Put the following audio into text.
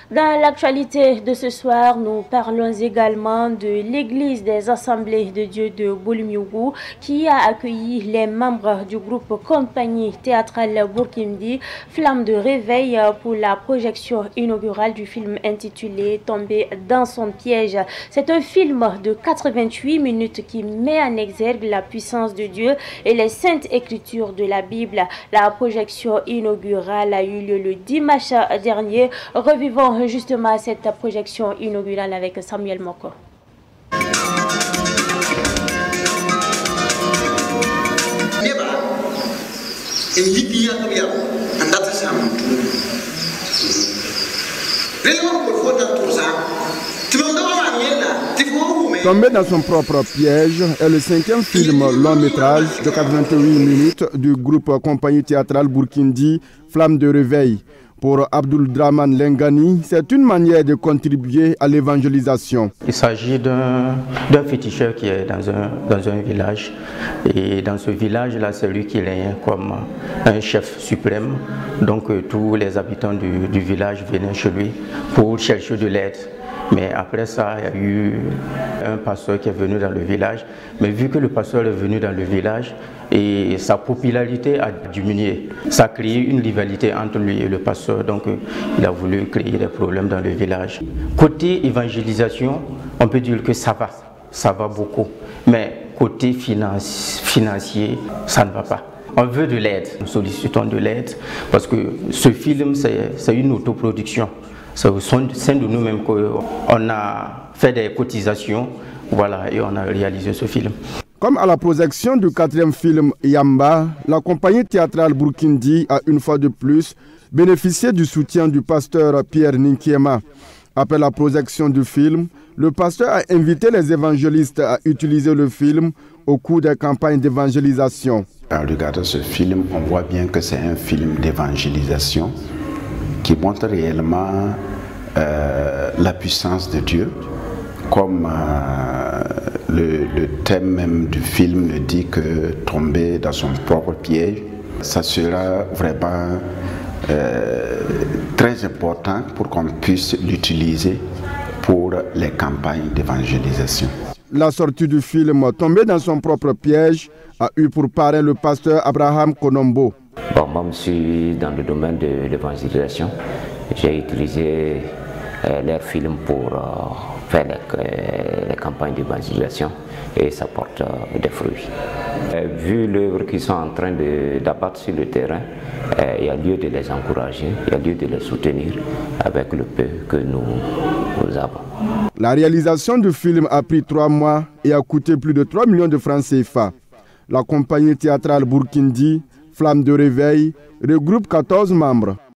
Dans l'actualité de ce soir, nous parlons également de l'église des Assemblées de Dieu de Boulumiougou qui a accueilli les membres du groupe Compagnie Théâtrale Bourkindi, Flamme de Réveil, pour la projection inaugurale du film intitulé Tombé dans son piège. C'est un film de 88 minutes qui met en exergue la puissance de Dieu et les saintes écritures de la Bible. La projection inaugurale a eu lieu le dimanche dernier. Revivons justement cette projection inaugurale avec Samuel Moko. Tombé dans son propre piège est le 5e film long métrage de 88 minutes du groupe Compagnie Théâtrale Bourkindi, Flamme de Réveil. Pour Abdul Draman Lengani, c'est une manière de contribuer à l'évangélisation. Il s'agit d'un féticheur qui est dans un village. Et dans ce village-là, c'est lui qui est comme un chef suprême. Donc tous les habitants du village venaient chez lui pour chercher de l'aide. Mais après ça, il y a eu un pasteur qui est venu dans le village. Mais vu que le pasteur est venu dans le village, et sa popularité a diminué, ça a créé une rivalité entre lui et le pasteur. Donc il a voulu créer des problèmes dans le village. Côté évangélisation, on peut dire que ça va beaucoup. Mais côté financier, ça ne va pas. On veut de l'aide, nous sollicitons de l'aide parce que ce film, c'est une autoproduction. C'est au sein de nous-mêmes qu'on a fait des cotisations, voilà, et on a réalisé ce film. Comme à la projection du 4e film Yamba, la compagnie théâtrale Bourkindi a une fois de plus bénéficié du soutien du pasteur Pierre Ninkiema. Après la projection du film, le pasteur a invité les évangélistes à utiliser le film au cours des campagnes d'évangélisation. En regardant ce film, on voit bien que c'est un film d'évangélisation qui montre réellement la puissance de Dieu, comme le thème même du film le dit, que tomber dans son propre piège, ça sera vraiment très important pour qu'on puisse l'utiliser pour les campagnes d'évangélisation. La sortie du film Tombé dans son propre piège a eu pour parrain le pasteur Abraham Konombo. Bon, moi, je suis dans le domaine de l'évangélisation. J'ai utilisé leur film pour faire les campagnes d'évangélisation et ça porte des fruits. Vu l'œuvre qu'ils sont en train d'abattre sur le terrain, il y a lieu de les encourager, il y a lieu de les soutenir avec le peu que nous avons. La réalisation du film a pris 3 mois et a coûté plus de 3 millions de francs CFA. La compagnie théâtrale Bourkindi, Flamme de Réveil, regroupe 14 membres.